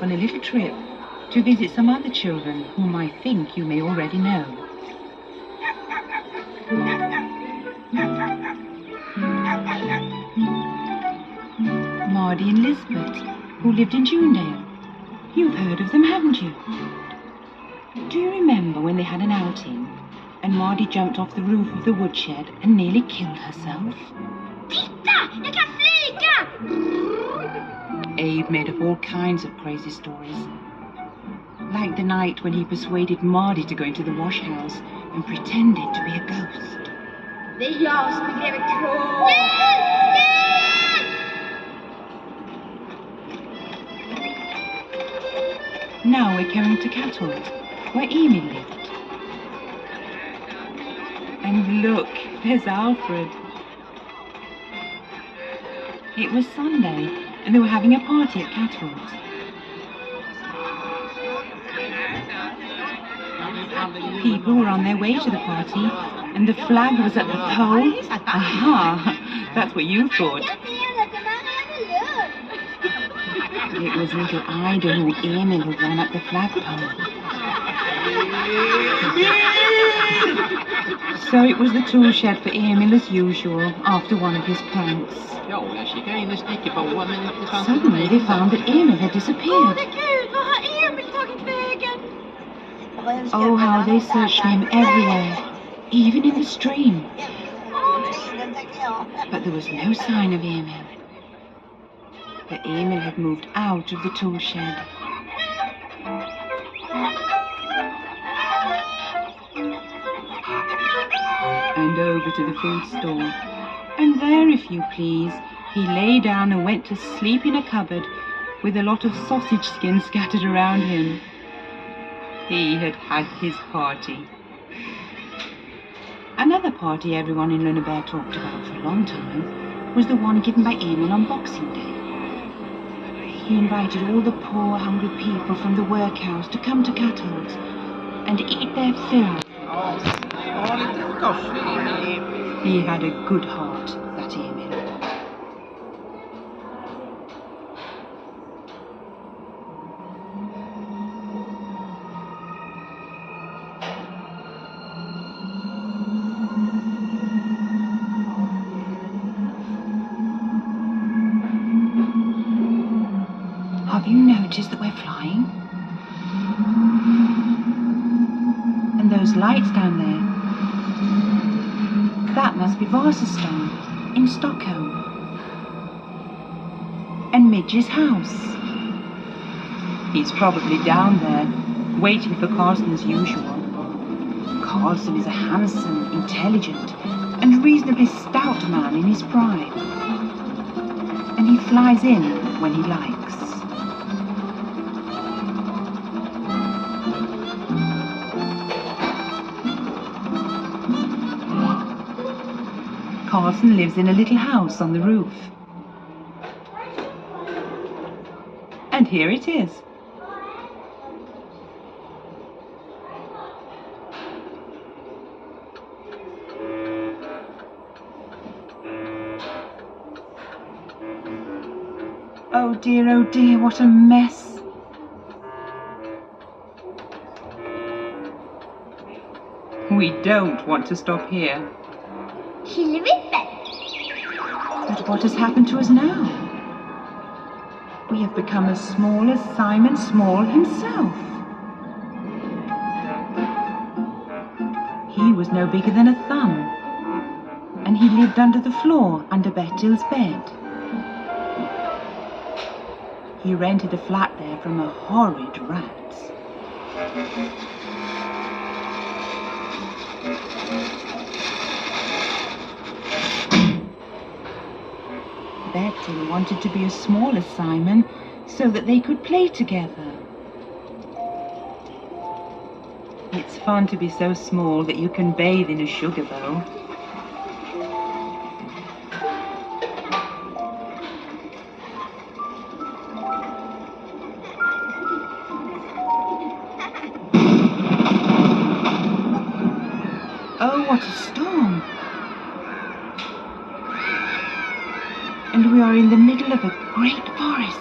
off on a little trip to visit some other children whom I think you may already know. Mardy and Lisbeth, who lived in Junedale. You've heard of them, haven't you? Do you remember when they had an outing and Mardy jumped off the roof of the woodshed and nearly killed herself? Titta! Jag kan flyga! Abe made up all kinds of crazy stories. Like the night when he persuaded Mardy to go into the wash house and pretended to be a ghost. Det är jag som är greve Krås! Hjälp! Now we're coming to Catholt, where Emil lived. And look, there's Alfred. It was Sunday, and they were having a party at Catholt. People were on their way to the party, and the flag was at the pole. Aha, that's what you thought. It was little Ida who Emil had run up the flagpole. So it was the tool shed for Emil as usual after one of his pranks. Suddenly they found that Emil had disappeared. Oh, how they searched for him everywhere, even in the stream. But there was no sign of Emil. But Emil had moved out of the tool shed. And over to the food store. And there, if you please, he lay down and went to sleep in a cupboard with a lot of sausage skins scattered around him. He had had his party. Another party everyone in Lönneberg talked about for a long time was the one given by Emil on Boxing Day. He invited all the poor, hungry people from the workhouse to come to Catholt and eat their fill. He had a good heart, that Emil. Have you noticed that we're flying? And those lights down there, that must be Vasastan in Stockholm. And Midge's house. He's probably down there, waiting for Carlson as usual. Carlson is a handsome, intelligent, and reasonably stout man in his prime. And he flies in when he likes. Carlson lives in a little house on the roof. And here it is. Oh dear, what a mess. We don't want to stop here. But what has happened to us now? We have become as small as Simon Small himself. He was no bigger than a thumb, and he lived under the floor under Bertil's bed. He rented a flat there from a horrid rat. Bertil wanted to be as small as Simon so that they could play together. It's fun to be so small that you can bathe in a sugar bowl. Oh, what a storm! And we are in the middle of a great forest.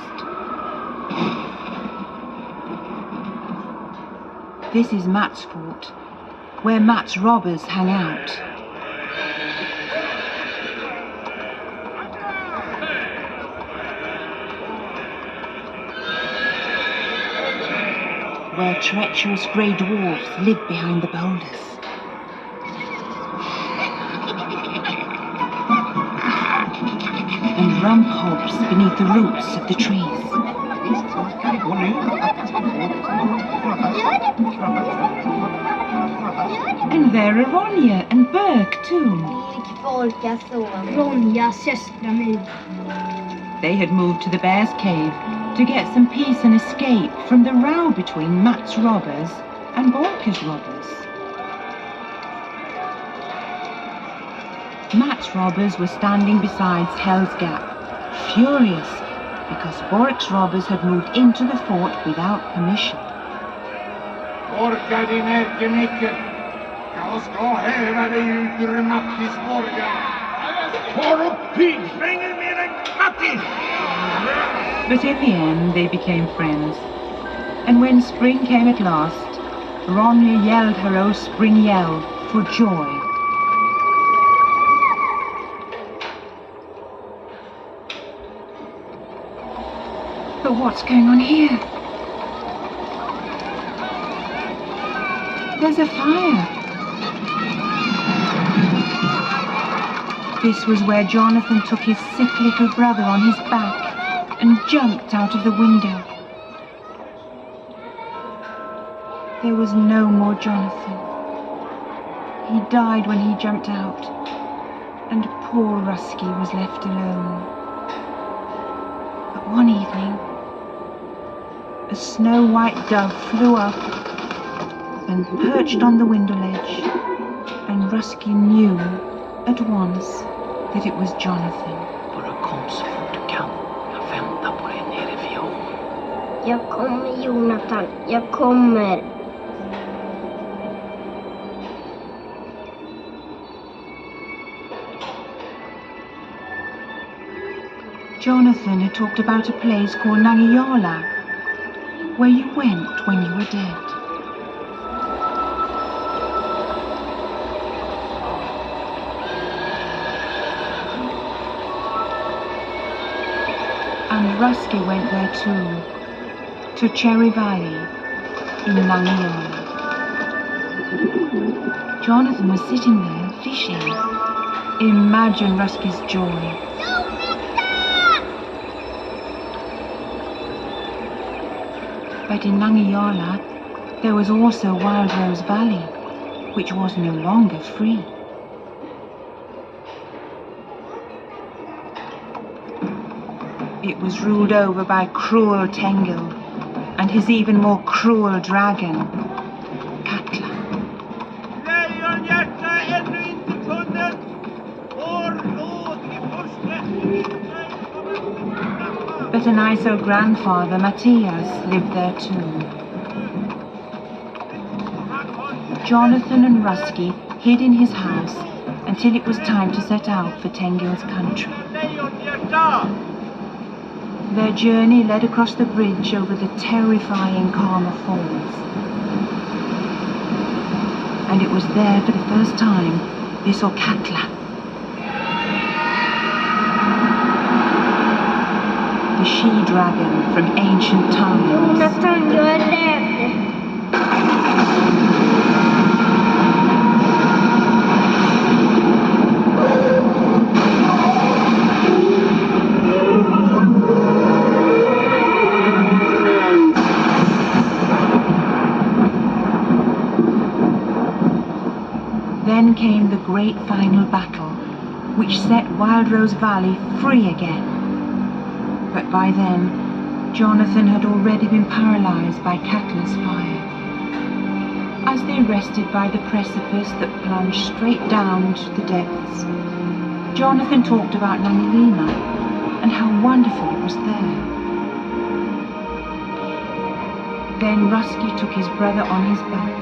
This is Mat's fort, where Mat's robbers hang out. Where treacherous grey dwarfs live behind the boulders. And rump hobs beneath the roots of the trees. And there are Ronja and Berk too. Ronjas systrar nu. They had moved to the Bear's Cave to get some peace and escape from the row between Mat's robbers and Borka's robbers. Mat's robbers were standing beside Hell's Gap, furious because Bork's robbers had moved into the fort without permission. Orka din ärkemycket. Jag ska häva dig ut ur Mattis borgar. Tar upp pigsvängen med en Mattis! But in the end they became friends. And when spring came at last, Ronja yelled her old spring yell for joy. But what's going on here? There's a fire. This was where Jonathan took his sick little brother on his back and jumped out of the window. There was no more Jonathan. He died when he jumped out, and poor Rusky was left alone. But one evening, a snow-white dove flew up and perched on the window ledge, and Rusky knew at once that it was Jonathan. Bara kom så fort du kan. Jag väntar på dig nere vid ån. Jag kommer, Jonathan. Jag kommer. Jonathan had talked about a place called Nangijala, where you went when you were dead. And Rusky went there too, to Cherry Valley in Nangijala. Jonathan was sitting there fishing. Imagine Rusky's joy. But in Nangijala, there was also Wild Rose Valley, which was no longer free. It was ruled over by cruel Tengil and his even more cruel dragon, Katla. Lejonhjärta är ännu inte funnet. Vår nåd är först efter. But an Iso grandfather, Matthias, lived there too. Jonathan and Rusky hid in his house until it was time to set out for Tengil's country. Lejonhjärta! Their journey led across the bridge over the terrifying Karma Falls. And it was there for the first time they saw Katla. The she-dragon from ancient times. Jonathan, jag är rädd. Then came the great final battle, which set Wild Rose Valley free again. But by then, Jonathan had already been paralyzed by Katla's fire. As they rested by the precipice that plunged straight down to the depths, Jonathan talked about Nangalima and how wonderful it was there. Then Rusky took his brother on his back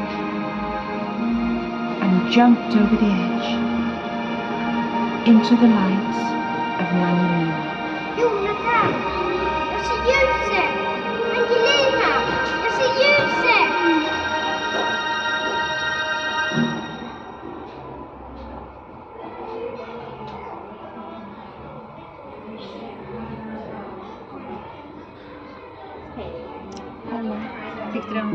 and jumped over the edge into the lights of Nangalima. Jonathan! Jag ser ljuset! Angelina! Jag ser ljuset! Eller tyckte du om